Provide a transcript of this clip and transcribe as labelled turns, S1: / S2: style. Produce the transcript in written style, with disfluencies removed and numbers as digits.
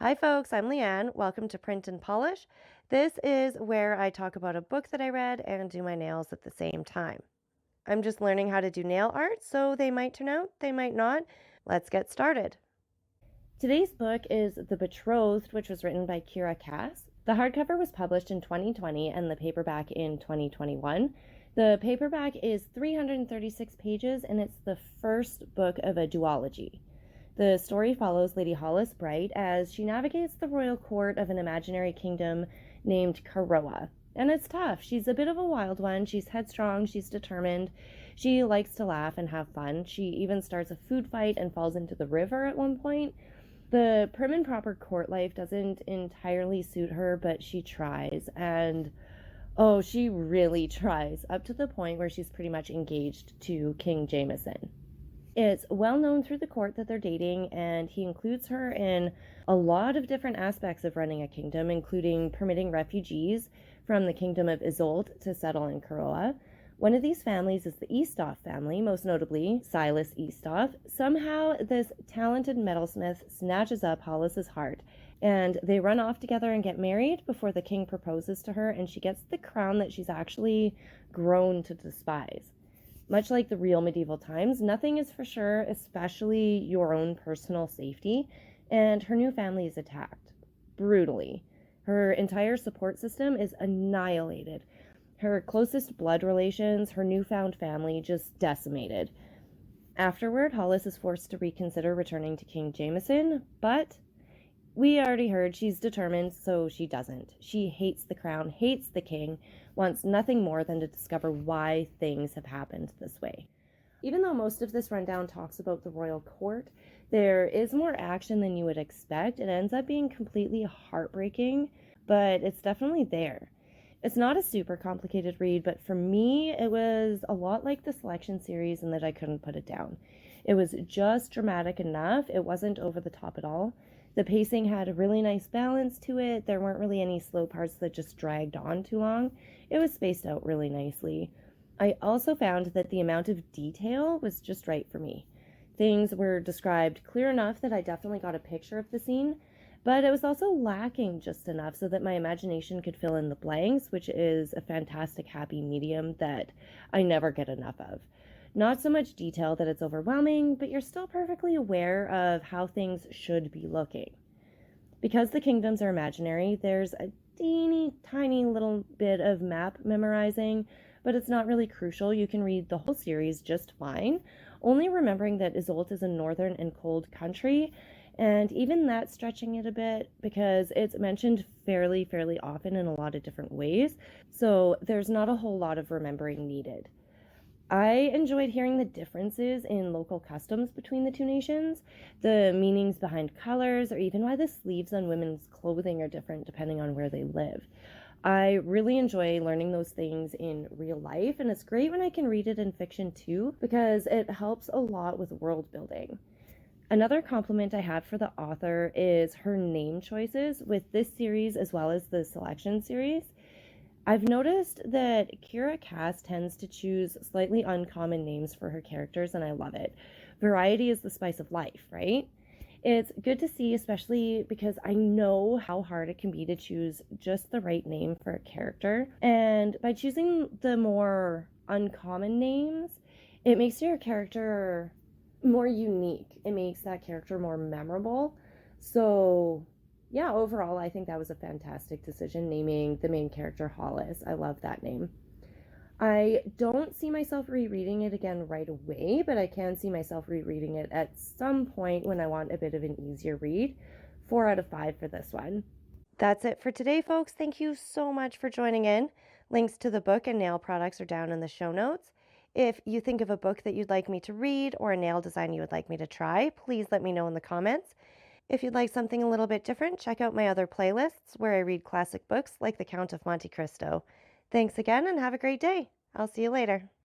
S1: Hi folks, I'm Leanne. Welcome to Print and Polish. This is where I talk about a book that I read and do my nails at the same time. I'm just learning how to do nail art, so they might turn out, they might not. Let's get started. Today's book is The Betrothed, which was written by Kiera Cass. The hardcover was published in 2020 and the paperback in 2021. The paperback is 336 pages and it's the first book of a duology. The story follows Lady Hollis Bright as she navigates the royal court of an imaginary kingdom named Karoa. And it's tough. She's a bit of a wild one. She's headstrong. She's determined. She likes to laugh and have fun. She even starts a food fight and falls into the river at one point. The prim and proper court life doesn't entirely suit her, but she tries. And oh, she really tries, up to the point where she's pretty much engaged to King Jameson. It's well known through the court that they're dating, and he includes her in a lot of different aspects of running a kingdom, including permitting refugees from the kingdom of Isolte to settle in Karoa. One of these families is the Eastoff family, most notably Silas Eastoff. Somehow, this talented metalsmith snatches up Hollis's heart, and they run off together and get married before the king proposes to her, and she gets the crown that she's actually grown to despise. Much like the real medieval times, nothing is for sure, especially your own personal safety, and her new family is attacked brutally. Her entire support system is annihilated. Her closest blood relations, her newfound family, just decimated. Afterward, Hollis is forced to reconsider returning to King Jameson, but we already heard she's determined, so she doesn't. She hates the crown, hates the king, wants nothing more than to discover why things have happened this way. Even though most of this rundown talks about the royal court, there is more action than you would expect. It ends up being completely heartbreaking, but it's definitely there. It's not a super complicated read, but for me, it was a lot like the Selection series in that I couldn't put it down. It was just dramatic enough. It wasn't over the top at all. The pacing had a really nice balance to it. There weren't really any slow parts that just dragged on too long. It was spaced out really nicely. I also found that the amount of detail was just right for me. Things were described clear enough that I definitely got a picture of the scene, but it was also lacking just enough so that my imagination could fill in the blanks, which is a fantastic happy medium that I never get enough of. Not so much detail that it's overwhelming, but you're still perfectly aware of how things should be looking. Because the kingdoms are imaginary, there's a teeny tiny little bit of map memorizing, but it's not really crucial. You can read the whole series just fine, only remembering that Isolte is a northern and cold country, and even that stretching it a bit because it's mentioned fairly often in a lot of different ways, so there's not a whole lot of remembering needed. I enjoyed hearing the differences in local customs between the two nations, the meanings behind colors, or even why the sleeves on women's clothing are different depending on where they live. I really enjoy learning those things in real life, and it's great when I can read it in fiction too, because it helps a lot with world building. Another compliment I have for the author is her name choices with this series as well as the Selection series. I've noticed that Kiera Cass tends to choose slightly uncommon names for her characters, and I love it. Variety is the spice of life, right? It's good to see, especially because I know how hard it can be to choose just the right name for a character. And by choosing the more uncommon names, it makes your character more unique. It makes that character more memorable. So yeah, overall, I think that was a fantastic decision naming the main character Hollis. I love that name. I don't see myself rereading it again right away, but I can see myself rereading it at some point when I want a bit of an easier read. 4 out of 5 for this one. That's it for today, folks. Thank you so much for joining in. Links to the book and nail products are down in the show notes. If you think of a book that you'd like me to read or a nail design you would like me to try, please let me know in the comments. If you'd like something a little bit different, check out my other playlists where I read classic books like The Count of Monte Cristo. Thanks again and have a great day. I'll see you later.